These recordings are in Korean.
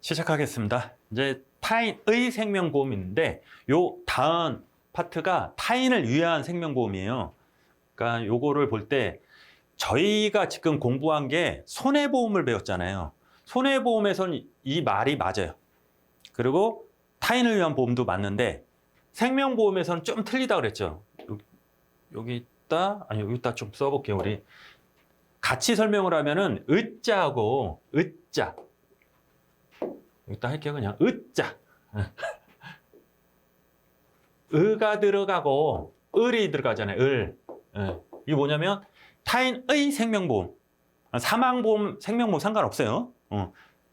시작하겠습니다. 이제 타인의 생명보험인데 요 다음 파트가 타인을 위한 생명보험이에요. 그러니까 요거를 볼 때 저희가 지금 공부한 게 손해보험을 배웠잖아요. 손해보험에서는 이 말이 맞아요. 그리고 타인을 위한 보험도 맞는데 생명보험에서는 좀 틀리다 그랬죠. 여기 있다, 아니 여기 있다 좀 써볼게요. 우리 같이 설명을 하면은 으자하고 으자 여기다 할게요. 그냥 으자 으가 들어가고 을이 들어가잖아요. 을. 이게 뭐냐면 타인의 생명보험, 사망보험, 생명보험 상관없어요.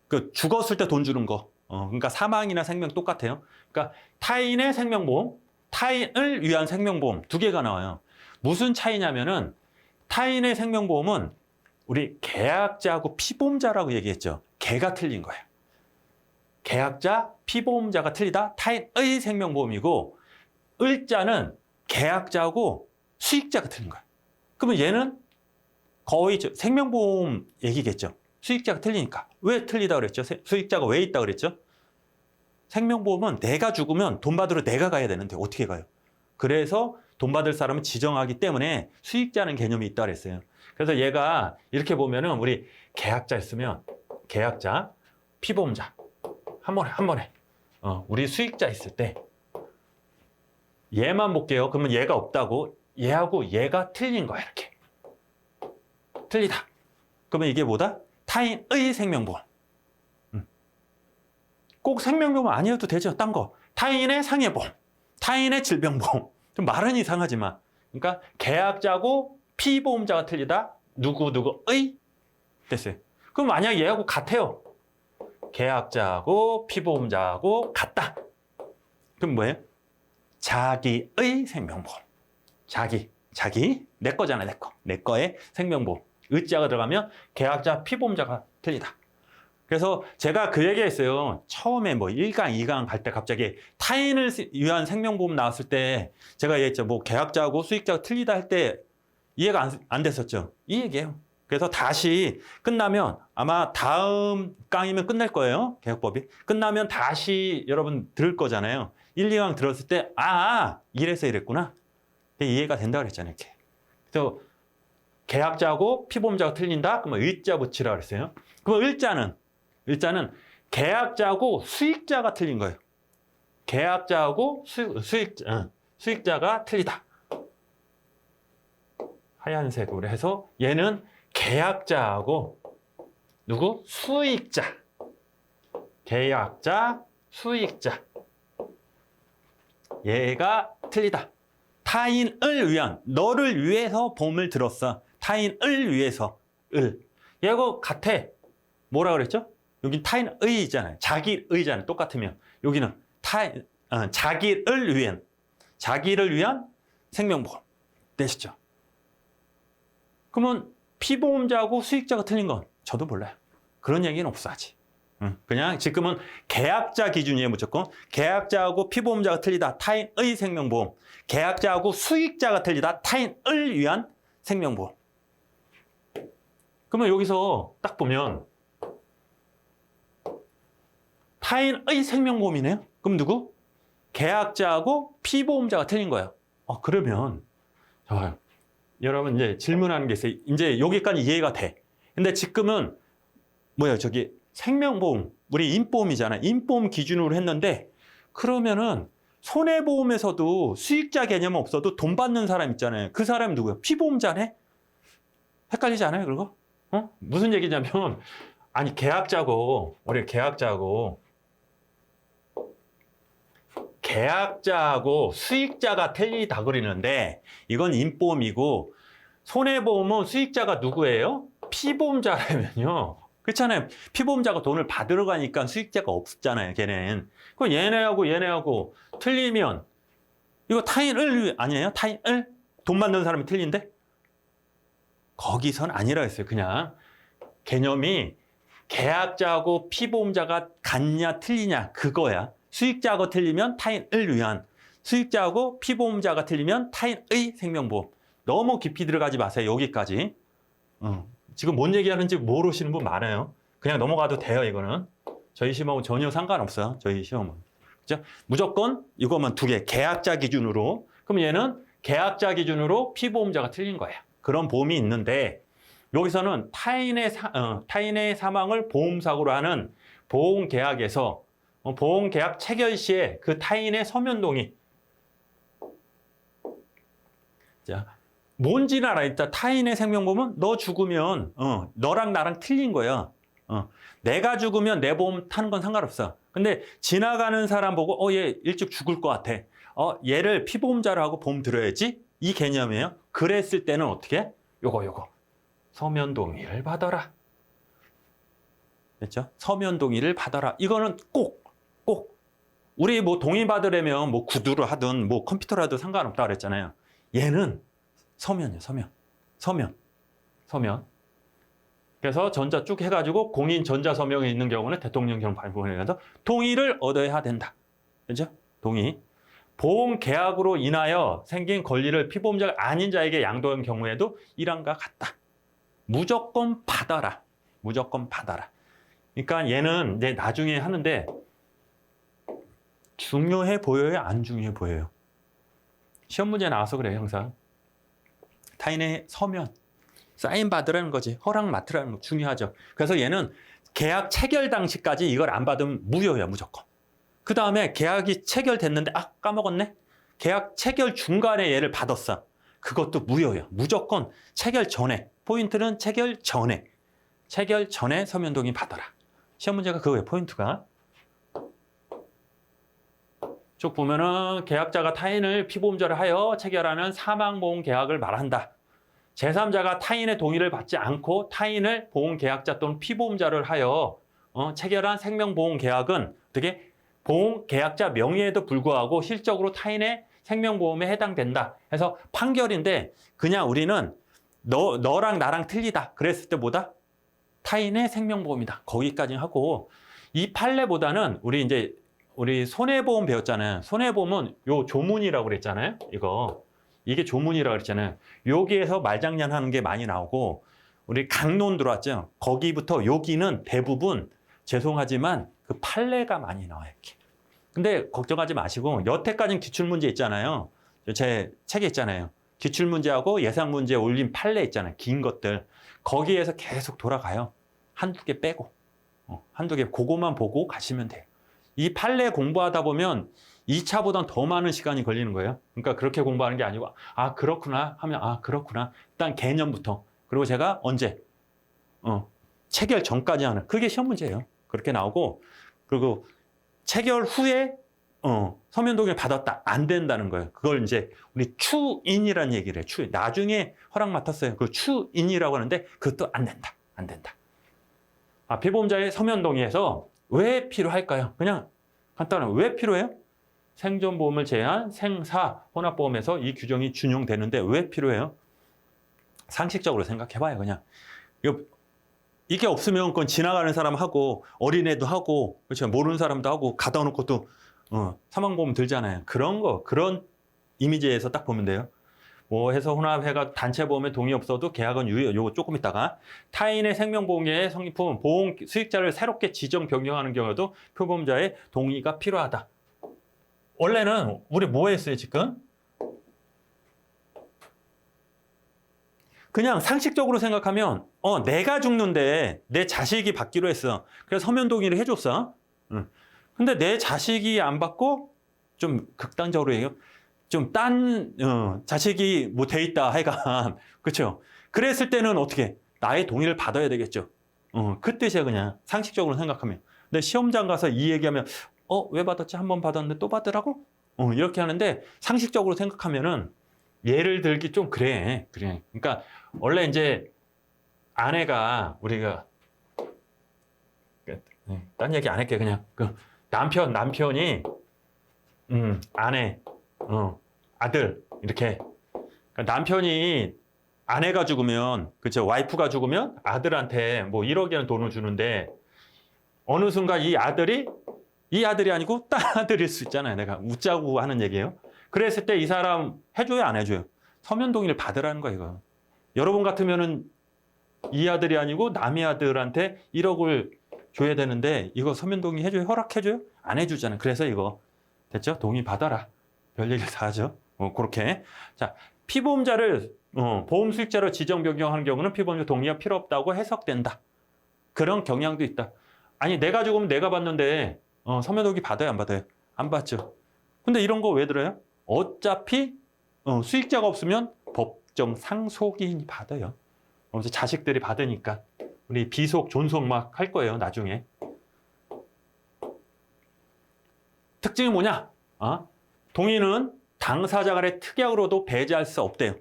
그 죽었을 때 돈 주는 거. 그러니까 사망이나 생명 똑같아요. 그러니까 타인의 생명보험, 타인을 위한 생명보험 두 개가 나와요. 무슨 차이냐면은 타인의 생명보험은 우리 계약자하고 피보험자라고 얘기했죠. 개가 틀린 거예요. 계약자, 피보험자가 틀리다. 타인의 생명보험이고 을자는 계약자하고 수익자가 틀린 거예요. 그러면 얘는 거의 생명보험 얘기겠죠. 수익자가 틀리니까. 왜 틀리다 그랬죠? 수익자가 왜 있다 그랬죠? 생명보험은 내가 죽으면 돈 받으러 내가 가야 되는데 어떻게 가요? 그래서 돈 받을 사람은 지정하기 때문에 수익자는 개념이 있다 그랬어요. 그래서 얘가 이렇게 보면은 우리 계약자였으면 계약자, 피보험자 한 번에 우리 수익자 있을 때 얘만 볼게요. 그러면 얘가 없다고. 얘하고 얘가 틀린 거야. 이렇게 틀리다. 그러면 이게 뭐다? 타인의 생명보험. 꼭 생명보험 아니어도 되죠. 딴 거. 타인의 상해보험, 타인의 질병보험. 좀 말은 이상하지만, 그러니까 계약자고 피보험자가 틀리다. 누구의 됐어요. 그럼 만약 얘하고 같아요. 계약자하고 피보험자하고 같다. 그럼 뭐예요? 자기의 생명보험. 자기 내 거잖아. 내 거의 생명보험. 의자가 들어가면 계약자, 피보험자가 틀리다. 그래서 제가 그 얘기했어요. 처음에 뭐 1강, 2강 갈 때 갑자기 타인을 위한 생명보험 나왔을 때 제가 얘기했죠. 뭐 계약자하고 수익자가 틀리다 할 때 이해가 안 됐었죠. 이 얘기예요. 그래서 다시 끝나면 아마 다음 강이면 끝날 거예요. 개혁법이. 끝나면 다시 여러분 들을 거잖아요. 1, 2강 들었을 때 이래서 이랬구나. 이해가 된다 그랬잖아요. 이렇게. 그래서 계약자하고 피보험자가 틀린다? 그러면 의자 붙이라 그랬어요. 그럼 을자는 계약자하고 수익자가 틀린 거예요. 계약자하고 수익자가 틀리다. 하얀색으로 해서 얘는 계약자하고 누구? 수익자. 계약자, 수익자. 얘가 틀리다. 타인을 위한, 너를 위해서 보험을 들었어. 타인을 위해서, 얘하고 같아. 뭐라 그랬죠? 여긴 타인의잖아요. 자기의잖아요. 똑같으면. 여기는 자기를 위한 생명보험. 되시죠? 그러면 피보험자하고 수익자가 틀린 건 저도 몰라요. 그런 얘기는 없어 아직. 그냥 지금은 계약자 기준이에요. 무조건 계약자하고 피보험자가 틀리다. 타인의 생명보험. 계약자하고 수익자가 틀리다. 타인을 위한 생명보험. 그러면 여기서 딱 보면 타인의 생명보험이네요. 그럼 누구? 계약자하고 피보험자가 틀린 거예요. 그러면 여러분 이제 질문하는 게 있어요. 이제 여기까지 이해가 돼. 근데 지금은 생명보험, 우리 인보험이잖아요. 인보험 기준으로 했는데 그러면은 손해보험에서도 수익자 개념 없어도 돈 받는 사람 있잖아요. 그 사람이 누구예요? 피보험자네? 헷갈리지 않아요, 그거? 무슨 얘기냐면 아니 우리 계약자하고 수익자가 틀리다 그러는데 이건 인보험이고 손해보험은 수익자가 누구예요? 피보험자라면요. 그렇잖아요. 피보험자가 돈을 받으러 가니까 수익자가 없잖아요. 걔는. 그럼 얘네하고 틀리면 이거 타인을 아니에요? 타인을? 돈 받는 사람이 틀린데? 거기선 아니라 했어요. 그냥 개념이 계약자하고 피보험자가 같냐 틀리냐 그거야. 수익자하고 틀리면 타인을 위한, 수익자하고 피보험자가 틀리면 타인의 생명보험. 너무 깊이 들어가지 마세요. 여기까지. 지금 뭔 얘기하는지 모르시는 분 많아요. 그냥 넘어가도 돼요. 이거는. 저희 시험하고 전혀 상관없어요. 저희 시험은. 그죠? 무조건 이거만 두 개, 계약자 기준으로. 그럼 얘는 계약자 기준으로 피보험자가 틀린 거예요. 그런 보험이 있는데 여기서는 타인의 사망을 보험사고로 하는 보험계약에서 보험계약 체결 시에 그 타인의 서면 동의. 자, 뭔지는 알아. 일단 타인의 생명보험은 너 죽으면 너랑 나랑 틀린 거야. 내가 죽으면 내 보험 타는 건 상관없어. 근데 지나가는 사람 보고 얘 일찍 죽을 것 같아. 얘를 피보험자로 하고 보험 들어야지. 이 개념이에요. 그랬을 때는 어떻게? 요거 서면 동의를 받아라. 됐죠? 서면 동의를 받아라. 이거는 꼭 우리 뭐 동의 받으려면 뭐 구두로 하든 뭐 컴퓨터로 하든 상관없다 그랬잖아요. 얘는 서면이에요. 서면. 그래서 전자 쭉 해가지고 공인 전자 서명에 있는 경우는 대통령령 발부에 가서 동의를 얻어야 된다. 그렇죠? 동의. 보험 계약으로 인하여 생긴 권리를 피보험자가 아닌 자에게 양도한 경우에도 이란과 같다. 무조건 받아라. 그러니까 얘는 이제 나중에 하는데 중요해 보여요? 안 중요해 보여요? 시험 문제 나와서 그래요, 항상. 타인의 서면, 사인 받으라는 거지. 허락 맡으라는 거 중요하죠. 그래서 얘는 계약 체결 당시까지 이걸 안 받으면 무효야, 무조건. 그 다음에 계약이 체결됐는데 까먹었네? 계약 체결 중간에 얘를 받았어. 그것도 무효예요. 무조건 체결 전에. 포인트는 체결 전에 서면 동의 받아라. 시험 문제가 그거예요, 포인트가. 쭉 보면은 계약자가 타인을 피보험자로 하여 체결하는 사망보험 계약을 말한다. 제3자가 타인의 동의를 받지 않고 타인을 보험계약자 또는 피보험자를 하여 체결한 생명보험 계약은 어떻게 보험계약자 명의에도 불구하고 실적으로 타인의 생명보험에 해당된다. 해서 판결인데 그냥 우리는 너랑 나랑 틀리다. 그랬을 때 뭐다? 타인의 생명보험이다. 거기까지 하고 이 판례보다는 우리 손해보험 배웠잖아요. 손해보험은 요 조문이라고 그랬잖아요. 이게 조문이라고 그랬잖아요. 여기에서 말장난하는 게 많이 나오고 우리 강론 들어왔죠. 거기부터 여기는 대부분 죄송하지만 그 판례가 많이 나와요. 이렇게. 근데 걱정하지 마시고 여태까지는 기출문제 있잖아요. 제 책에 있잖아요. 기출문제하고 예상문제 올린 판례 있잖아요. 긴 것들. 거기에서 계속 돌아가요. 한두 개 빼고. 한두 개 그거만 보고 가시면 돼요. 이 판례 공부하다 보면 2차보단 더 많은 시간이 걸리는 거예요. 그러니까 그렇게 공부하는 게 아니고 그렇구나 하면 그렇구나. 일단 개념부터. 그리고 제가 언제 체결 전까지 하는 그게 시험 문제예요. 그렇게 나오고 그리고 체결 후에 서면 동의를 받았다. 안 된다는 거예요. 그걸 이제 우리 추인이라는 얘기를 해요. 나중에 허락 맡았어요. 그 추인이라고 하는데 그것도 안 된다. 피보험자의 서면 동의에서 왜 필요할까요? 그냥 간단하게 왜 필요해요? 생존보험을 제외한 생사 혼합보험에서 이 규정이 준용되는데 왜 필요해요? 상식적으로 생각해봐요. 그냥 이게 없으면 그건 지나가는 사람하고 어린애도 하고 그렇죠. 모르는 사람도 하고 가다 놓고 또 사망보험 들잖아요. 그런 이미지에서 딱 보면 돼요. 뭐 해서 혼합해가 단체보험에 동의 없어도 계약은 유효. 요거 조금 있다가 타인의 생명보험의 성립품 보험 수익자를 새롭게 지정 변경하는 경우에도 표보험자의 동의가 필요하다. 원래는 우리 뭐 했어요 지금? 그냥 상식적으로 생각하면 내가 죽는데 내 자식이 받기로 했어. 그래서 서면 동의를 해줬어. 근데 내 자식이 안 받고 좀 극단적으로 얘기해요. 좀 자식이 뭐 돼 있다 하여간 그렇죠. 그랬을 때는 어떻게 나의 동의를 받아야 되겠죠. 그 뜻이야 그냥 상식적으로 생각하면. 근데 시험장 가서 이 얘기하면 왜 받았지? 한 번 받았는데 또 받으라고? 이렇게 하는데 상식적으로 생각하면은 예를 들기 좀 그래. 그러니까 원래 이제 아내가 우리가 딴 얘기 안 할게 그냥 그 남편이 아내 아들 이렇게 그러니까 남편이 아내가 죽으면 그죠 와이프가 죽으면 아들한테 뭐 1억이라는 돈을 주는데 어느 순간 이 아들이 아니고 딴 아들일 수 있잖아요. 내가 웃자고 하는 얘기예요. 그랬을 때 이 사람 해줘요 안 해줘요? 서면 동의를 받으라는 거예요. 이거. 여러분 같으면은 이 아들이 아니고 남의 아들한테 1억을 줘야 되는데 이거 서면 동의 해줘요? 허락해줘요? 안 해주잖아요. 그래서 이거 됐죠? 동의 받아라. 별 얘기를 다 하죠. 그렇게. 자, 피보험자를 보험 수익자로 지정 변경하는 경우는 피보험자 동의가 필요 없다고 해석된다. 그런 경향도 있다. 아니 내가 죽으면 내가 받는데 서면 동의 받아요? 안 받아요? 안 받죠. 근데 이런 거 왜 들어요? 어차피 수익자가 없으면 법정 상속인이 받아요. 그래서 자식들이 받으니까 우리 비속, 존속 막 할 거예요. 나중에. 특징이 뭐냐? 동의는 당사자 간의 특약으로도 배제할 수 없대요.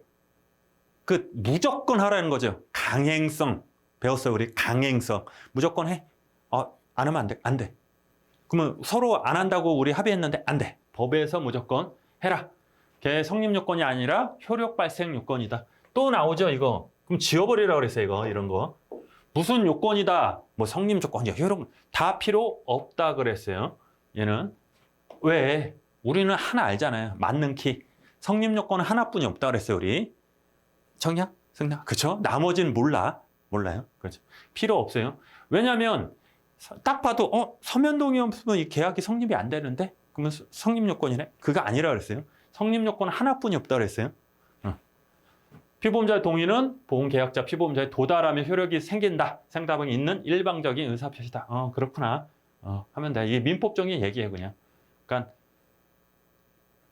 그 무조건 하라는 거죠. 강행성. 배웠어요. 우리 강행성. 무조건 해. 안 하면 안 돼. 안 돼. 그러면 서로 안 한다고 우리 합의했는데 안 돼. 법에서 무조건 해라. 걔 성립 요건이 아니라 효력 발생 요건이다. 또 나오죠, 이거. 그럼 지워버리라 그랬어요, 이거. 이런 거. 무슨 요건이다. 뭐 성립 조건이야. 효력 다 필요 없다 그랬어요. 얘는. 왜? 우리는 하나 알잖아요. 맞는 키. 성립 요건은 하나뿐이 없다 그랬어요, 우리. 청약? 승낙? 그쵸? 나머지는 몰라요. 그렇죠. 필요 없어요. 왜냐하면 딱 봐도 서면 동의 없으면 이 계약이 성립이 안 되는데 그러면 성립 요건이네? 그거 아니라 그랬어요. 성립 요건은 하나뿐이 없다 그랬어요. 피보험자의 동의는 보험계약자 피보험자에 도달하면 효력이 생긴다. 상담이 있는 일방적인 의사표시다. 그렇구나. 하면 돼. 이게 민법적인 얘기예요, 그냥. 그러니까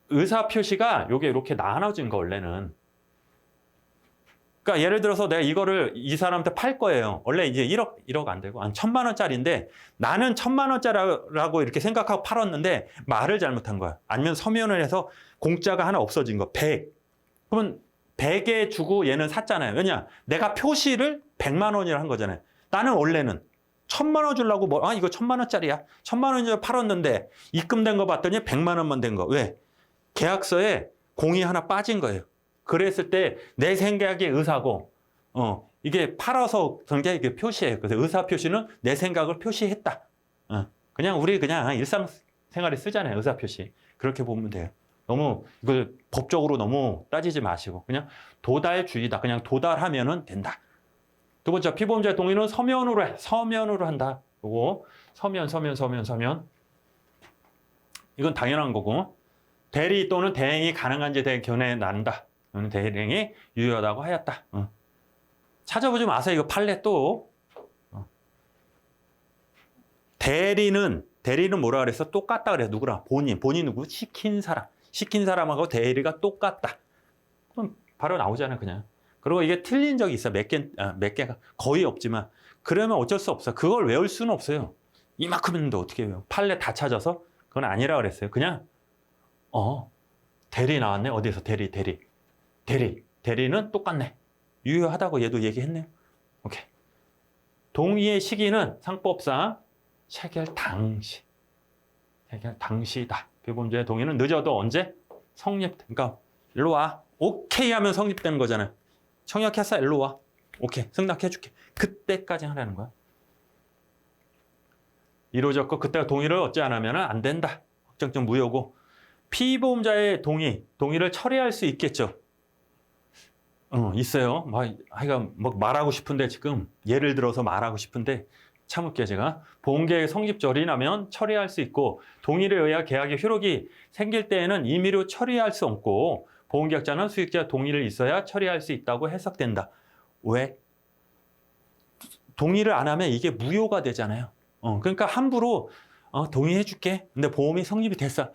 의사표시가 요게 이렇게 나눠진 거 원래는. 그러니까 예를 들어서 내가 이거를 이 사람한테 팔 거예요. 원래 이제 1억 안 되고 한 1,000만 원짜리인데 나는 1,000만 원짜리라고 이렇게 생각하고 팔았는데 말을 잘못한 거야. 아니면 서면을 해서 공짜가 하나 없어진 거. 100. 그러면 100에 주고 얘는 샀잖아요. 왜냐? 내가 표시를 100만 원이라 한 거잖아요. 나는 원래는 1,000만 원 주려고 이거 1,000만 원짜리야. 1,000만 원짜리 팔았는데 입금된 거 봤더니 100만 원만 된 거. 왜? 계약서에 공이 하나 빠진 거예요. 그랬을 때 내 생각의 의사고 이게 팔아서 그런 게 이게 표시예요. 그래서 의사 표시는 내 생각을 표시했다. 그냥 우리 그냥 일상생활에 쓰잖아요. 의사 표시. 그렇게 보면 돼요. 너무 이걸 법적으로 너무 따지지 마시고 그냥 도달주의다. 그냥 도달하면은 된다. 두 번째, 피보험자의 동의는 서면으로 한다. 그리고 서면. 이건 당연한 거고. 대리 또는 대행이 가능한지 대해 견해 난다. 대행이 유효하다고 하였다. 찾아보지 마세요. 이거 판례 또. 대리는 뭐라 그랬어? 똑같다 그래요. 누구랑? 본인 누구? 시킨 사람하고 대리가 똑같다. 그럼 바로 나오잖아요, 그냥. 그리고 이게 틀린 적이 있어. 몇 개가 거의 없지만. 그러면 어쩔 수 없어. 그걸 외울 수는 없어요. 이만큼 있는데 어떻게 외워? 판례 다 찾아서? 그건 아니라 그랬어요. 그냥 대리 나왔네. 어디서 대리는 똑같네. 유효하다고 얘도 얘기했네요. 오케이. 동의의 시기는 상법상 체결 당시다. 피보험자의 동의는 늦어도 언제? 그러니까 일로 와. 오케이 하면 성립되는 거잖아요. 청약했어. 일로 와. 오케이. 승낙해줄게. 그때까지 하라는 거야. 이루어졌고 그때 동의를 얻지 않으면 안 된다. 확정적 무효고. 피보험자의 동의를 처리할 수 있겠죠. 있어요. 하여간 말하고 싶은데 지금 예를 들어서 말하고 싶은데 참을게요, 제가. 보험계획 성립절이 나면 처리할 수 있고 동의를 의해 계약의 효력이 생길 때에는 임의로 처리할 수 없고 보험계약자는 수익자 동의를 있어야 처리할 수 있다고 해석된다. 왜? 동의를 안 하면 이게 무효가 되잖아요. 그러니까 함부로 동의해줄게. 근데 보험이 성립이 됐어.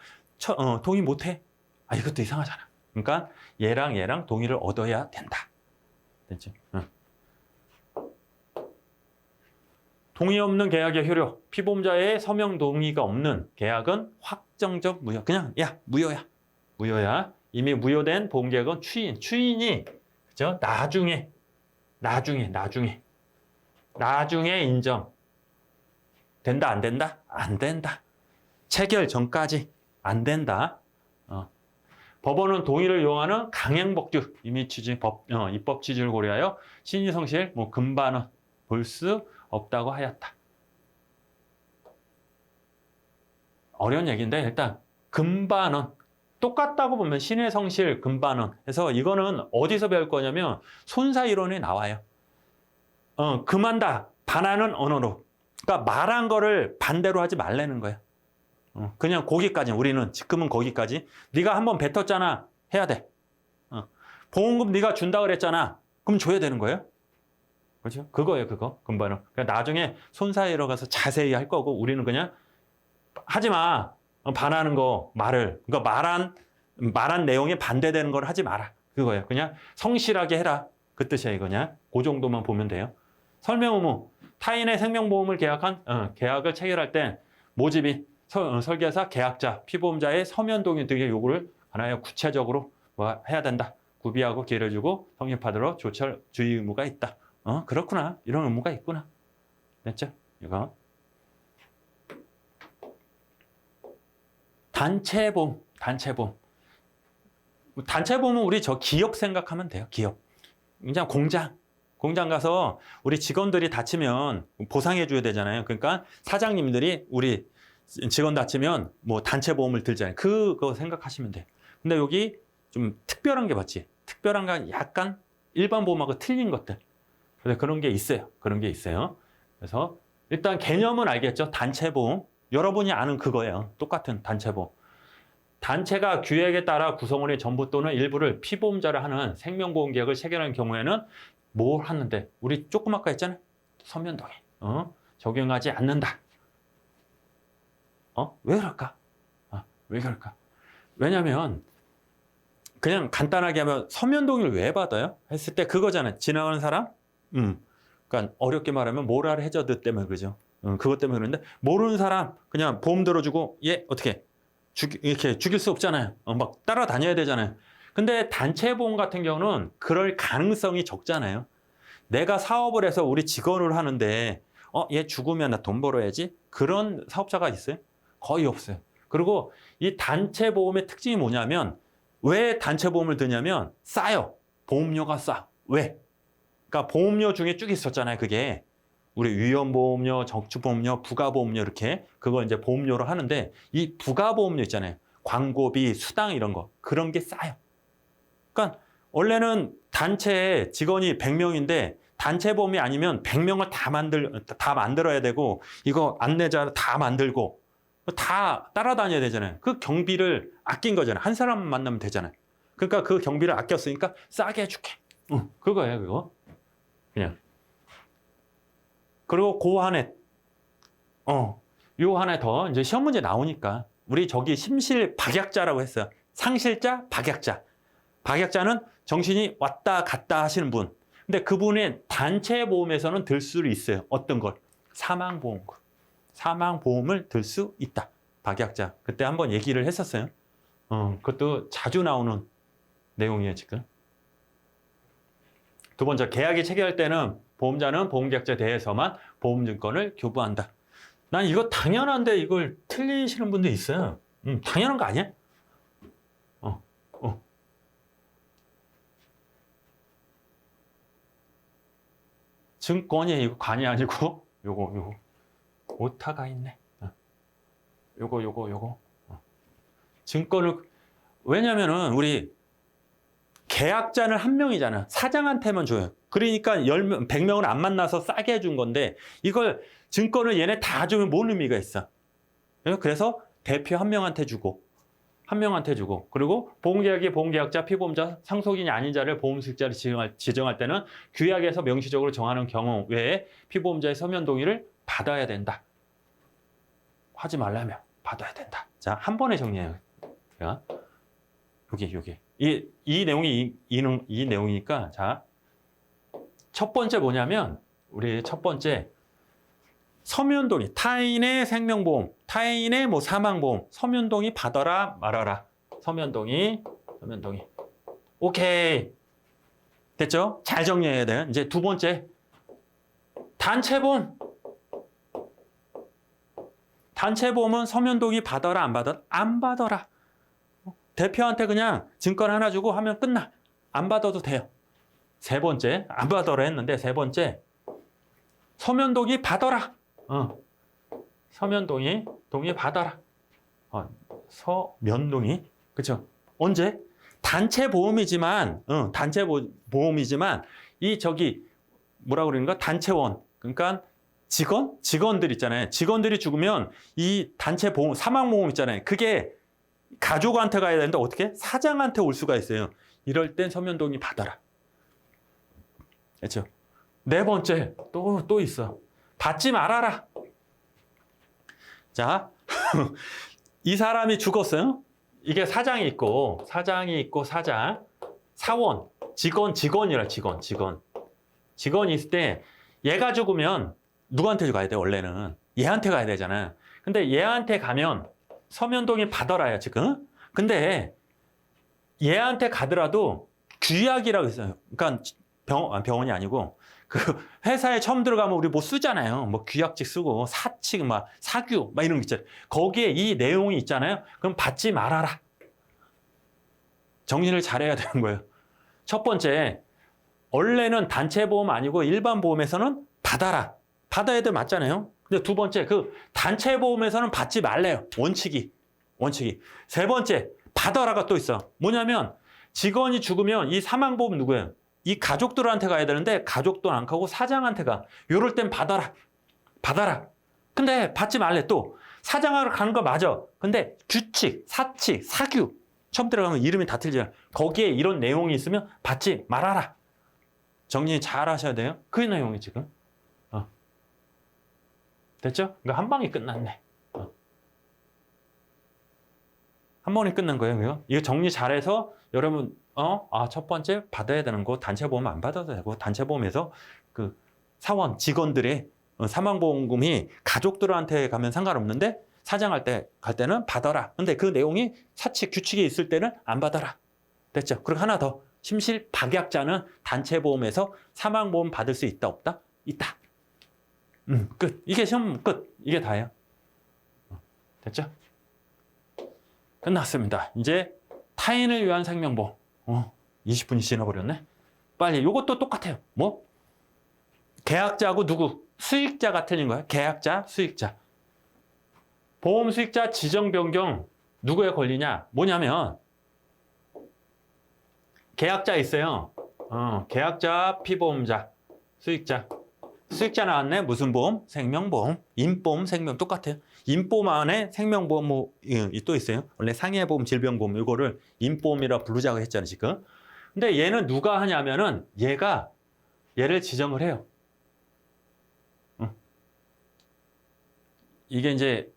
동의 못해? 이것도 이상하잖아. 그러니까 얘랑 동의를 얻어야 된다. 됐죠? 동의 없는 계약의 효력. 피보험자의 서명 동의가 없는 계약은 확정적 무효. 그냥 무효야. 이미 무효된 보험계약은 추인이 그죠? 나중에 인정. 된다 안 된다? 안 된다. 체결 전까지 안 된다. 법원은 동의를 요하는 강행법규, 임의 취지, 입법 취지를 고려하여 신의성실, 금반원 볼 수 없다고 하였다. 어려운 얘기인데 일단 금반원 똑같다고 보면 신의성실, 금반원 해서 이거는 어디서 배울 거냐면 손사이론에 나와요. 금한다. 반하는 언어로. 그러니까 말한 거를 반대로 하지 말라는 거야. 그냥 거기까지. 우리는 지금은 거기까지. 네가 한번 뱉었잖아. 해야 돼. 보험금 네가 준다 그랬잖아. 그럼 줘야 되는 거예요. 그렇죠? 그거예요, 그거. 금반은. 그러니까 나중에 손사위로 가서 자세히 할 거고 우리는 그냥 하지 마. 반하는 거 말을. 그러니까 말한 내용에 반대되는 걸 하지 마라. 그거예요. 그냥 성실하게 해라. 그 뜻이야, 이거냐. 그 정도만 보면 돼요. 설명 의무. 타인의 생명보험을 계약을 체결할 때 모집이 설계사, 계약자, 피보험자의 서면 동의 등의 요구를 관하여 구체적으로 뭐 해야 된다. 구비하고 기회를 주고 성립하도록 조철 주의 의무가 있다. 그렇구나. 이런 의무가 있구나. 됐죠? 이거. 단체보험. 단체보험은 우리 저 기업 생각하면 돼요. 기업. 그냥 공장 가서 우리 직원들이 다치면 보상해 줘야 되잖아요. 그러니까 사장님들이 우리 직원 다치면 뭐 단체보험을 들잖아요. 그거 생각하시면 돼요. 근데 여기 좀 특별한 게 맞지? 특별한 건 약간 일반 보험하고 틀린 것들. 그래서 그런 게 있어요. 그래서 일단 개념은 알겠죠? 단체보험. 여러분이 아는 그거예요. 똑같은 단체보험. 단체가 규약에 따라 구성원의 전부 또는 일부를 피보험자를 하는 생명보험 계약을 체결하는 경우에는 뭘 하는데? 우리 조금 아까 했잖아요. 서면동의. 적용하지 않는다. 왜 그럴까? 왜 그럴까? 왜냐면 그냥 간단하게 하면 서면 동의를 왜 받아요? 했을 때 그거잖아요. 지나가는 사람? 그러니까 어렵게 말하면 모랄 해저드 때문에 그러죠. 그것 때문에 그러는데 모르는 사람 그냥 보험 들어주고 얘 어떻게 이렇게 죽일 수 없잖아요. 막 따라다녀야 되잖아요. 근데 단체 보험 같은 경우는 그럴 가능성이 적잖아요. 내가 사업을 해서 우리 직원을 하는데 얘 죽으면 나 돈 벌어야지. 그런 사업자가 있어요? 거의 없어요. 그리고 이 단체 보험의 특징이 뭐냐면 왜 단체 보험을 드냐면 싸요. 보험료가 싸. 왜? 그러니까 보험료 중에 쭉 있었잖아요. 그게 우리 위험보험료, 적축보험료, 부가보험료 이렇게 그거 이제 보험료로 하는데 이 부가보험료 있잖아요. 광고비, 수당 이런 거 그런 게 싸요. 그러니까 원래는 단체에 직원이 100명인데 단체 보험이 아니면 100명을 다 만들어야 되고 이거 안내자 다 만들고 다 따라다녀야 되잖아요. 그 경비를 아낀 거잖아요. 한 사람 만나면 되잖아요. 그러니까 그 경비를 아꼈으니까 싸게 해줄게. 그거예요, 그거. 그냥. 그리고 그 안에, 요 하나 더 이제 시험 문제 나오니까 우리 저기 심실 박약자라고 했어요. 상실자, 박약자. 박약자는 정신이 왔다 갔다 하시는 분. 근데 그분의 단체 보험에서는 들 수 있어요. 어떤 걸? 사망보험. 사망보험을 들 수 있다. 박약자. 그때 한번 얘기를 했었어요. 그것도 자주 나오는 내용이에요, 지금. 두 번째, 계약이 체결할 때는 보험자는 보험계약자에 대해서만 보험증권을 교부한다. 난 이거 당연한데 이걸 틀리시는 분도 있어요. 당연한 거 아니야? 증권이 이거 관이 아니고 요거 오타가 있네. 요거 증권을 왜냐면은 우리 계약자는 한 명이잖아. 사장한테만 줘요. 그러니까 10명, 100명을 안 만나서 싸게 해준 건데 이걸 증권을 얘네 다 주면 뭔 의미가 있어? 그래서 대표 한 명한테 주고 그리고 보험계약이 보험계약자, 피보험자, 상속인이 아닌 자를 보험수익자로 지정할 때는 규약에서 명시적으로 정하는 경우 외에 피보험자의 서면 동의를 받아야 된다. 하지 말라면 받아야 된다. 자, 한 번에 정리해요. 여기. 이 내용이 이 내용이니까 자, 첫 번째 뭐냐면 우리 첫 번째 서면 동의, 타인의 생명보험, 타인의 뭐 사망보험, 서면 동의 받아라 말아라. 서면 동의. 오케이. 됐죠? 잘 정리해야 돼. 이제 두 번째 단체보험. 단체보험은 서면 동의 받아라 안 받아라? 안 받아라. 대표한테 그냥 증권 하나 주고 하면 끝나. 안 받아도 돼요. 세 번째, 안 받아라 했는데 세 번째, 서면 동의 받아라. 서면 동의 받아라. 서면 동의. 그쵸? 언제? 단체 보험이지만 이 저기 뭐라 그러는가? 단체원. 그러니까 직원들 있잖아요. 직원들이 죽으면 이 단체 보험, 사망보험 있잖아요. 그게 가족한테 가야 되는데 어떻게? 사장한테 올 수가 있어요. 이럴 땐 서면동의 받아라. 그렇죠? 네 번째, 또 있어. 받지 말아라. 자, 이 사람이 죽었어요. 이게 사장이 있고, 사장, 사원, 직원이라 직원이 있을 때 얘가 죽으면 누구한테 가야 돼, 원래는? 얘한테 가야 되잖아. 근데 얘한테 가면 서면동의 받아라야, 지금. 근데 얘한테 가더라도 규약이라고 있어요. 그러니까 병원이 아니고 그 회사에 처음 들어가면 우리 뭐 쓰잖아요. 뭐 규약직 쓰고 사칙, 막 사규, 막 이런 거 있잖아요. 거기에 이 내용이 있잖아요. 그럼 받지 말아라. 정리를 잘해야 되는 거예요. 첫 번째, 원래는 단체 보험 아니고 일반 보험에서는 받아라. 받아야 돼, 맞잖아요. 근데 두 번째, 그 단체 보험에서는 받지 말래요. 원칙이. 세 번째, 받아라가 또 있어. 뭐냐면 직원이 죽으면 이 사망보험 누구예요? 이 가족들한테 가야 되는데 가족도 안 가고 사장한테 가. 이럴 땐 받아라. 근데 받지 말래 또. 사장하러 가는 거 맞아. 근데 규칙, 사칙, 사규. 처음 들어가면 이름이 다 틀리잖아. 거기에 이런 내용이 있으면 받지 말아라. 정리 잘 하셔야 돼요. 그 내용이 지금. 됐죠? 그러니까 한 방에 끝났네. 한 번에 끝난 거예요. 이거 정리 잘해서 여러분 첫 번째 받아야 되는 거 단체 보험 안 받아도 되고 단체 보험에서 그 사원 직원들의 사망보험금이 가족들한테 가면 상관없는데 사장할 때 갈 때는 받아라. 근데 그 내용이 사칙 규칙이 있을 때는 안 받아라. 됐죠? 그리고 하나 더. 심실박약자는 단체 보험에서 사망보험 받을 수 있다 없다? 있다. 끝. 이게 시험 끝. 이게 다예요. 됐죠? 끝났습니다. 이제 타인을 위한 생명보험. 20분이 지나버렸네. 빨리. 요것도 똑같아요. 뭐? 계약자하고 누구? 수익자가 틀린 거야. 계약자, 수익자. 보험 수익자 지정 변경 누구에 걸리냐? 뭐냐면 계약자 있어요. 계약자, 피보험자, 수익자. 수익자 나왔네. 무슨 보험? 생명보험. 인보험, 생명 똑같아요. 인보험 안에 생명보험 또 있어요. 원래 상해보험, 질병보험 이거를 인보험이라 부르자고 했잖아요, 지금. 근데 얘는 누가 하냐면은 얘를 지정을 해요. 이게 이제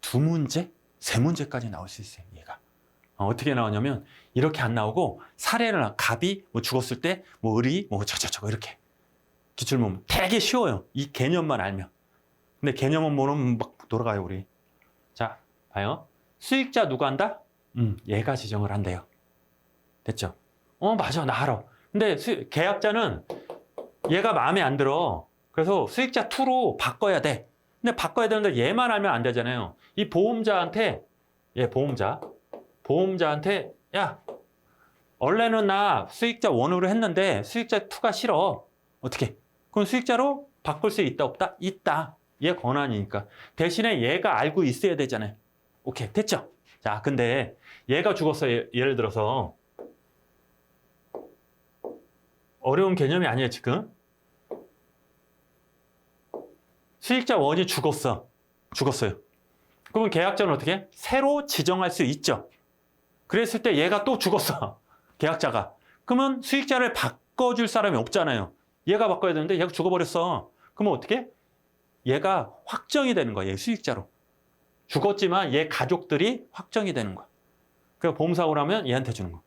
2문제, 3문제까지 나올 수 있어요, 얘가. 어떻게 나오냐면 이렇게 안 나오고 사례를 갑이 뭐 죽었을 때 뭐 을이 뭐 저거 이렇게. 기출문문 되게 쉬워요. 이 개념만 알면. 근데 개념은 모르면 막 돌아가요, 우리. 자, 봐요. 수익자 누가 한다? 얘가 지정을 한대요. 됐죠? 맞아, 나 알아. 근데 계약자는 얘가 마음에 안 들어. 그래서 수익자 2로 바꿔야 돼. 근데 바꿔야 되는데 얘만 알면 안 되잖아요. 이 보험자한테, 보험자한테, 야, 원래는 나 수익자 1으로 했는데 수익자 2가 싫어. 어떻게? 그럼 수익자로 바꿀 수 있다 없다? 있다. 얘 권한이니까. 대신에 얘가 알고 있어야 되잖아요. 오케이, 됐죠? 자, 근데 얘가 죽었어요. 예를 들어서. 어려운 개념이 아니에요, 지금. 수익자 1이 죽었어요. 그러면 계약자는 어떻게? 새로 지정할 수 있죠. 그랬을 때 얘가 또 죽었어. 계약자가. 그러면 수익자를 바꿔줄 사람이 없잖아요. 얘가 바꿔야 되는데 얘가 죽어버렸어. 그러면 어떻게? 얘가 확정이 되는 거야. 얘 수익자로. 죽었지만 얘 가족들이 확정이 되는 거야. 그래서 보험사고를 하면 얘한테 주는 거야.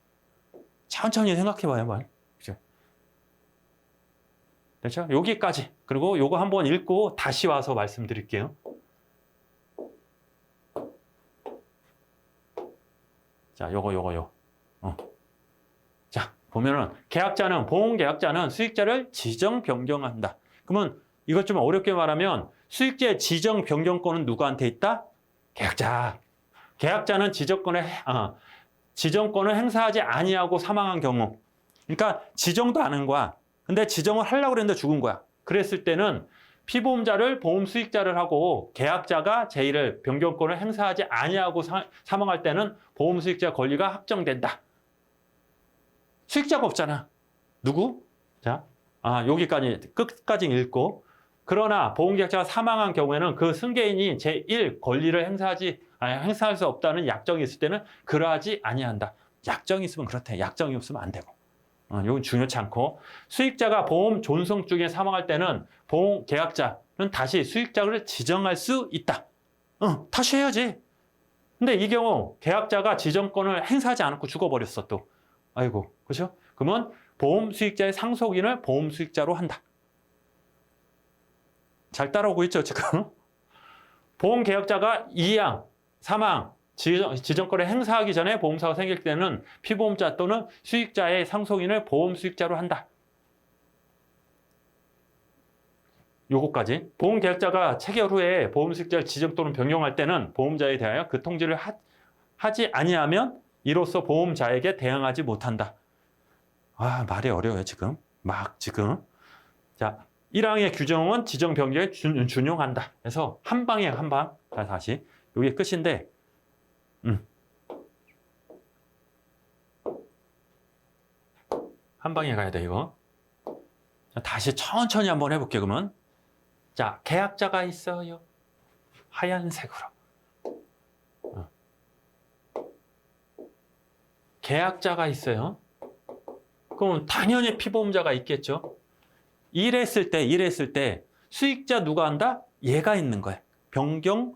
천천히 생각해봐요. 그죠? 됐죠? 여기까지. 그리고 요거 한번 읽고 다시 와서 말씀드릴게요. 자, 요거. 자, 보면은 보험계약자는 수익자를 지정 변경한다. 그러면 이것 좀 어렵게 말하면 수익자의 지정 변경권은 누구한테 있다? 계약자. 계약자는 지정권을 행사하지 아니하고 사망한 경우. 그러니까 지정도 안 한 거야. 근데 지정을 하려고 그랬는데 죽은 거야. 그랬을 때는 피보험자를 보험 수익자를 하고 계약자가 제1의 변경권을 행사하지 아니하고 사망할 때는 보험 수익자 권리가 확정된다. 수익자가 없잖아. 누구? 자, 여기까지 끝까지 읽고 그러나 보험계약자가 사망한 경우에는 그 승계인이 제1 권리를 행사할 수 없다는 약정이 있을 때는 그러하지 아니한다. 약정이 있으면 그렇대. 약정이 없으면 안 되고. 이건 중요치 않고, 수익자가 보험 존속 중에 사망할 때는 보험계약자는 다시 수익자를 지정할 수 있다. 다시 해야지. 근데 이 경우 계약자가 지정권을 행사하지 않고 죽어버렸어 또. 아이고, 그렇죠? 그러면 보험 수익자의 상속인을 보험 수익자로 한다. 잘 따라오고 있죠, 지금? 보험 계약자가 이양, 사망, 지정권을 행사하기 전에 보험사가 생길 때는 피보험자 또는 수익자의 상속인을 보험 수익자로 한다. 요거까지. 보험 계약자가 체결 후에 보험 수익자를 지정 또는 변경할 때는 보험자에 대하여 그 통지를 하지 아니하면 이로써 보험자에게 대항하지 못한다. 말이 어려워요, 지금. 지금. 자, 1항의 규정은 지정 변경에 준용한다. 그래서 한 방이에요, 한 방. 자, 다시. 이게 끝인데, 한 방에 가야 돼, 이거. 자, 다시 천천히 한번 해볼게요, 그러면. 자, 계약자가 있어요. 하얀색으로. 계약자가 있어요. 그럼 당연히 피보험자가 있겠죠. 이랬을 때 수익자 누가 한다? 얘가 있는 거야. 변경,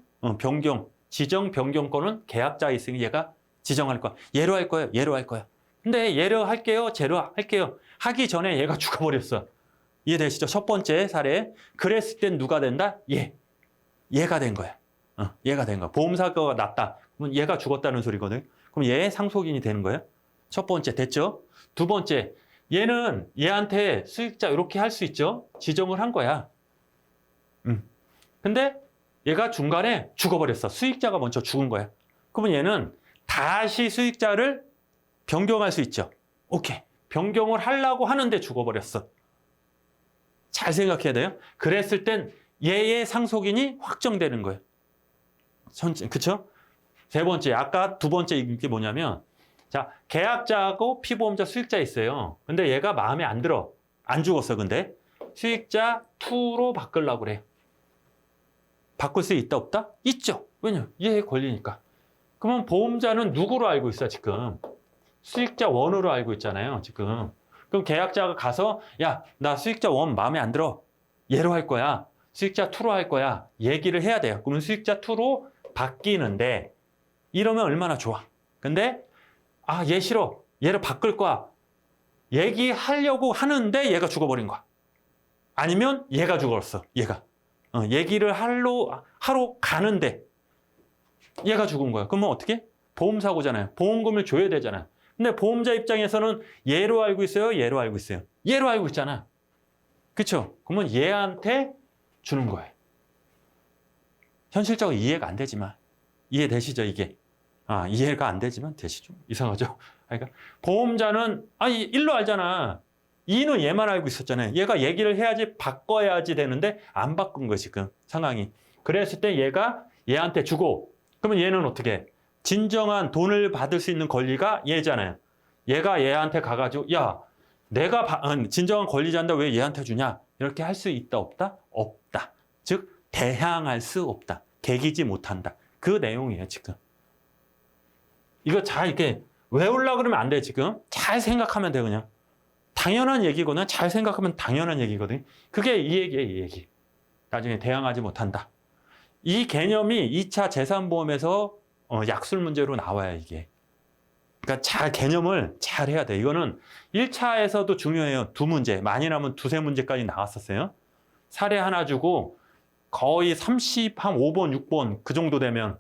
지정 변경권은 계약자가 있으니 얘가 지정할 거야. 얘로 할 거야, 얘로 할 거야. 근데 얘로 할게요, 쟤로 할게요. 하기 전에 얘가 죽어버렸어. 이해되시죠? 첫 번째 사례. 그랬을 땐 누가 된다? 얘가 된 거야. 얘가 된 거야. 보험사고가 났다. 그럼 얘가 죽었다는 소리거든. 그럼 얘 상속인이 되는 거예요. 첫 번째 됐죠? 두 번째, 얘는 얘한테 수익자 이렇게 할 수 있죠? 지정을 한 거야. 근데 얘가 중간에 죽어버렸어. 수익자가 먼저 죽은 거야. 그러면 얘는 다시 수익자를 변경할 수 있죠. 오케이. 변경을 하려고 하는데 죽어버렸어. 잘 생각해야 돼요. 그랬을 땐 얘의 상속인이 확정되는 거예요. 그쵸? 세 번째, 아까 두 번째 이게 뭐냐면, 자, 계약자하고 피보험자 수익자 있어요. 근데 얘가 마음에 안 들어. 안 죽었어, 근데. 수익자 2로 바꾸려고 그래요. 바꿀 수 있다, 없다? 있죠. 왜냐? 얘의 권리니까. 그러면 보험자는 누구로 알고 있어, 지금? 수익자 1으로 알고 있잖아요, 지금. 그럼 계약자가 가서, 야, 나 수익자 1 마음에 안 들어. 얘로 할 거야. 수익자 2로 할 거야. 얘기를 해야 돼요. 그러면 수익자 2로 바뀌는데, 이러면 얼마나 좋아. 근데, 얘 싫어. 얘를 바꿀 거야. 얘기하려고 하는데 얘가 죽어버린 거야. 아니면 얘가 죽었어. 얘가. 얘기를 하러 가는데 얘가 죽은 거야. 그러면 어떻게? 보험사고잖아요. 보험금을 줘야 되잖아요. 근데 보험자 입장에서는 얘로 알고 있어요? 얘로 알고 있어요? 얘로 알고 있잖아. 그렇죠? 그러면 얘한테 주는 거예요. 현실적으로 이해가 안 되지만 이해되시죠, 이게? 이해가 안 되지만 되시죠? 이상하죠? 그러니까 보험자는 일로 알잖아. 2는 얘만 알고 있었잖아요. 얘가 얘기를 해야지 바꿔야지 되는데 안 바꾼 거야, 지금 상황이. 그랬을 때 얘가 얘한테 주고, 그러면 얘는 어떻게? 진정한 돈을 받을 수 있는 권리가 얘잖아요. 얘가 얘한테 가가지고, 야, 내가 진정한 권리자인데 왜 얘한테 주냐? 이렇게 할 수 있다, 없다? 없다. 즉 대항할 수 없다. 개기지 못한다. 그 내용이에요, 지금. 이거 잘 이렇게 외우려고 그러면 안 돼, 지금. 잘 생각하면 돼, 그냥. 당연한 얘기거든. 잘 생각하면 당연한 얘기거든. 그게 이 얘기예요, 이 얘기. 나중에 대항하지 못한다. 이 개념이 2차 재산보험에서 약술 문제로 나와요, 이게. 그러니까 개념을 잘 해야 돼. 이거는 1차에서도 중요해요. 2문제. 많이 나면 2~3문제까지 나왔었어요. 사례 하나 주고 거의 한 5번, 6번 그 정도 되면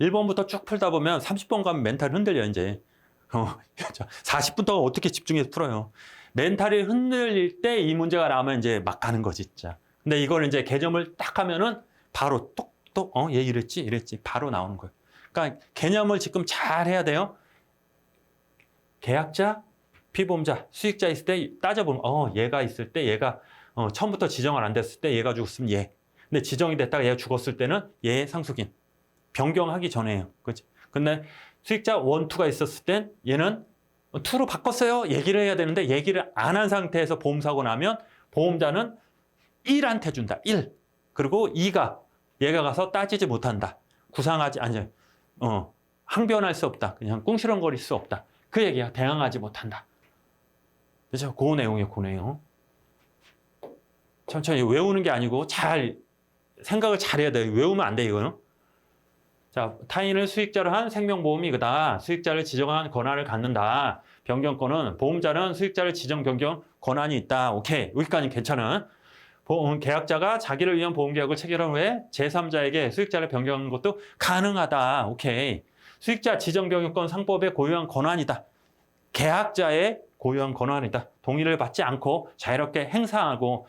1번부터 쭉 풀다 보면 30번 가면 멘탈 흔들려, 이제. 40분 동안 어떻게 집중해서 풀어요. 멘탈이 흔들릴 때 이 문제가 나오면 이제 막 가는 거지, 진짜. 근데 이걸 이제 개념을 딱 하면은 바로 똑똑, 얘 이랬지. 바로 나오는 거예요. 그러니까 개념을 지금 잘 해야 돼요. 계약자, 피보험자, 수익자 있을 때 따져보면, 얘가 있을 때 얘가, 처음부터 지정을 안 됐을 때 얘가 죽었으면 얘. 근데 지정이 됐다가 얘가 죽었을 때는 얘 상속인. 변경하기 전에요. 그렇지? 근데 수익자 1, 2가 있었을 땐 얘는 2로 바꿨어요. 얘기를 해야 되는데 얘기를 안 한 상태에서 보험사고 나면 보험자는 1한테 준다. 1. 그리고 2가 얘가 가서 따지지 못한다. 구상하지 아니 항변할 수 없다. 그냥 꿍시렁거릴 수 없다. 그 얘기야. 대항하지 못한다. 그렇죠? 그 내용이에요. 그 내용. 천천히 외우는 게 아니고 잘 생각을 잘해야 돼요. 외우면 안 돼요. 이거는. 자, 타인을 수익자로 한 생명보험이 그다. 수익자를 지정한 권한을 갖는다. 변경권은 보험자는 수익자를 지정 변경 권한이 있다. 오케이. 여기까지 괜찮아. 계약자가 자기를 위한 보험계약을 체결한 후에 제3자에게 수익자를 변경하는 것도 가능하다. 오케이. 수익자 지정 변경권 상법에 고유한 권한이다. 계약자의 고유한 권한이다. 동의를 받지 않고 자유롭게 행사하고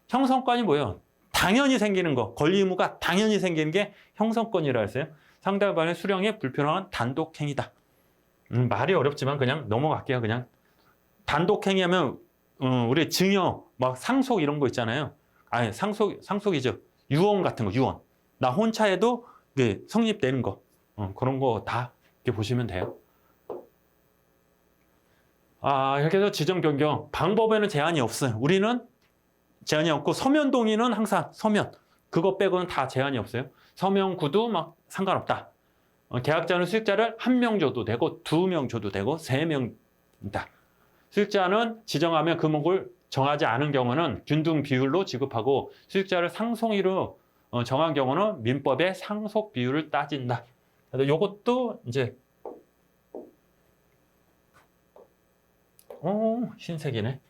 형성권이 뭐예요? 당연히 생기는 거. 권리 의무가 당연히 생기는 게 형성권이라 했어요. 상대방의 수령에 불편한 단독행위다. 말이 어렵지만 그냥 넘어갈게요. 그냥 단독행위하면 우리 증여, 막 상속 이런 거 있잖아요. 아니 상속이죠. 유언 같은 거, 유언. 나 혼자 해도 이게 성립되는 거. 그런 거 다 이렇게 보시면 돼요. 이렇게 해서 지정 변경 방법에는 제한이 없어요. 우리는 제한이 없고 서면 동의는 항상 서면. 그거 빼고는 다 제한이 없어요. 서면 구두 막 상관없다. 계약자는 수익자를 1명 줘도 되고 2명 줘도 되고 3명이다. 수익자는 지정하면 금액을 정하지 않은 경우는 균등 비율로 지급하고 수익자를 상속이로 정한 경우는 민법의 상속 비율을 따진다. 이것도 이제 흰색이네.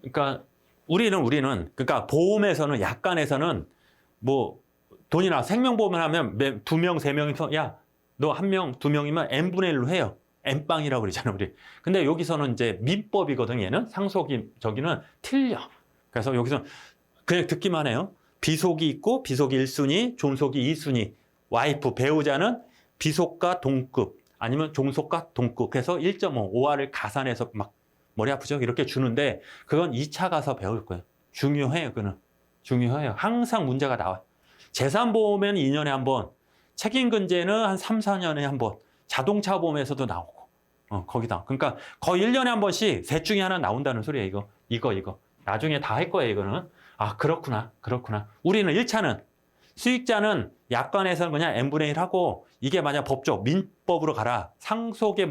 그러니까 우리는 그러니까 보험에서는 약관에서는 뭐 돈이나 생명보험을 하면 2명, 3명이서 야, 너 1명, 2명이면 n분의 1로 해요. n빵이라고 그러잖아요, 우리. 근데 여기서는 이제 민법이거든, 얘는. 상속이 저기는 틀려. 그래서 여기서 그냥 듣기만 해요. 비속이 있고 비속이 1순위, 존속이 2순위. 와이프, 배우자는 비속과 동급 아니면 종속과 동급. 그래서 1.5, 5화를 가산해서 막 머리 아프죠? 이렇게 주는데 그건 2차 가서 배울 거예요. 중요해요, 그는. 중요해요. 항상 문제가 나와요. 재산보험에는 2년에 한 번, 책임근제는 한 3, 4년에 한 번, 자동차 보험에서도 나오고, 거기다. 그러니까 거의 1년에 한 번씩 셋 중에 하나 나온다는 소리예요, 이거. 나중에 다 할 거예요, 이거는. 그렇구나. 우리는 1차는 수익자는 약관에서는 그냥 n분의 1 하고, 이게 만약 법적, 민법으로 가라. 상속의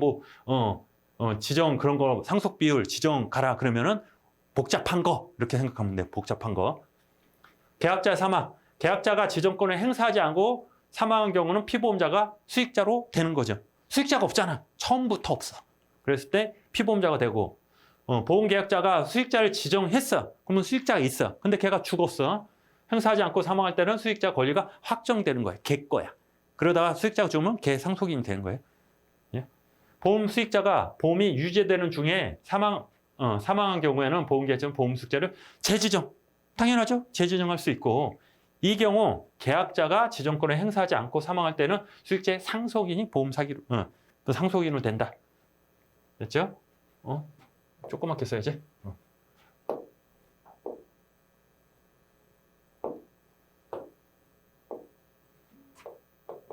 지정 그런 거, 상속 비율 지정 가라. 그러면은 복잡한 거. 이렇게 생각하면 돼요. 복잡한 거. 계약자 사망. 계약자가 지정권을 행사하지 않고 사망한 경우는 피보험자가 수익자로 되는 거죠. 수익자가 없잖아. 처음부터 없어. 그랬을 때 피보험자가 되고, 보험계약자가 수익자를 지정했어. 그러면 수익자가 있어. 근데 걔가 죽었어. 행사하지 않고 사망할 때는 수익자 권리가 확정되는 거야. 걔 거야. 그러다가 수익자가 죽으면 걔 상속인이 되는 거예요. 예? 보험 수익자가 보험이 유죄되는 중에 사망한 경우에는 보험계약자는 보험 수익자를 재지정. 당연하죠. 재지정할 수 있고, 이 경우 계약자가 지정권을 행사하지 않고 사망할 때는 수익자의 상속인이 상속인으로 된다. 됐죠? 조그맣게 써야지.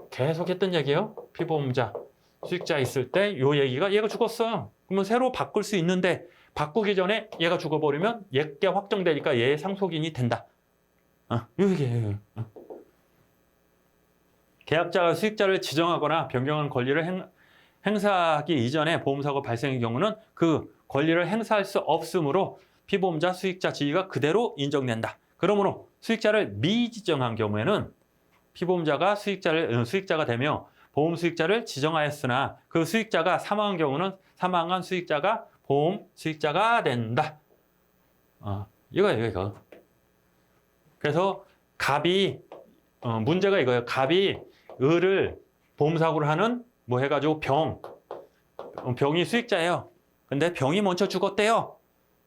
계속 했던 얘기예요. 피보험자, 수익자 있을 때 요 얘기가 얘가 죽었어. 그러면 새로 바꿀 수 있는데 바꾸기 전에 얘가 죽어버리면 얘게 확정되니까 얘의 상속인이 된다. 이게 계약자가 수익자를 지정하거나 변경한 권리를 행사하기 이전에 보험사고 발생의 경우는 그 권리를 행사할 수 없으므로 피보험자 수익자 지위가 그대로 인정된다. 그러므로 수익자를 미지정한 경우에는 피보험자가 수익자가 되며 보험 수익자를 지정하였으나 그 수익자가 사망한 경우는 사망한 수익자가 보험 수익자가 된다. 이거. 그래서 갑이 문제가 이거예요. 갑이 을을 보험사고를 하는 뭐 해가지고 병이 수익자예요. 근데 병이 먼저 죽었대요.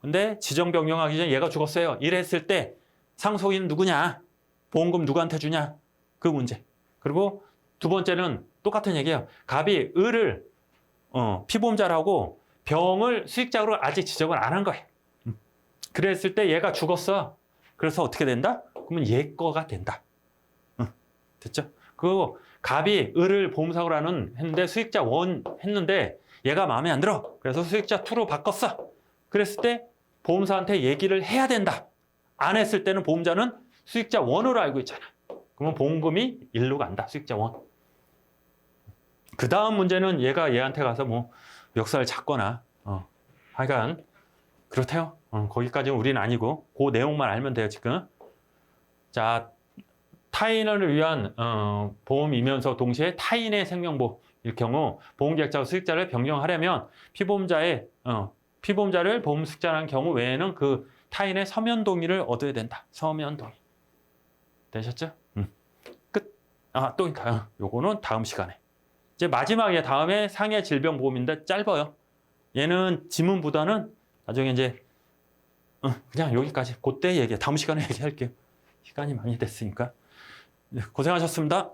근데 지정 변경하기 전에 얘가 죽었어요. 이랬을 때 상속인 누구냐? 보험금 누구한테 주냐? 그 문제. 그리고 두 번째는 똑같은 얘기예요. 갑이 을을 피보험자라고 병을 수익자로 아직 지정을 안 한 거예요. 그랬을 때 얘가 죽었어. 그래서 어떻게 된다? 그러면 얘 거가 된다. 됐죠? 그리고 갑이 을을 보험사고로 했는데 수익자 1 했는데 얘가 마음에 안 들어. 그래서 수익자 2로 바꿨어. 그랬을 때 보험사한테 얘기를 해야 된다. 안 했을 때는 보험자는 수익자 원으로 알고 있잖아. 그러면 보험금이 일로 간다. 수익자 원. 그 다음 문제는 얘가 얘한테 가서 뭐 멱살 잡거나 하여간 그렇대요. 거기까지는 우리는 아니고 그 내용만 알면 돼요 지금. 자, 타인을 위한 보험이면서 동시에 타인의 생명보일 경우 보험계약자와 수익자를 변경하려면 피보험자를 보험 수익자라는 경우 외에는 그 타인의 서면 동의를 얻어야 된다. 서면 동의. 되셨죠? 끝. 또 요거는 다음 시간에. 이제 마지막에 다음에 상해 질병보험인데 짧아요. 얘는 지문보다는 나중에 이제 그냥 여기까지 그때 얘기해. 다음 시간에 얘기할게요. 시간이 많이 됐으니까. 고생하셨습니다.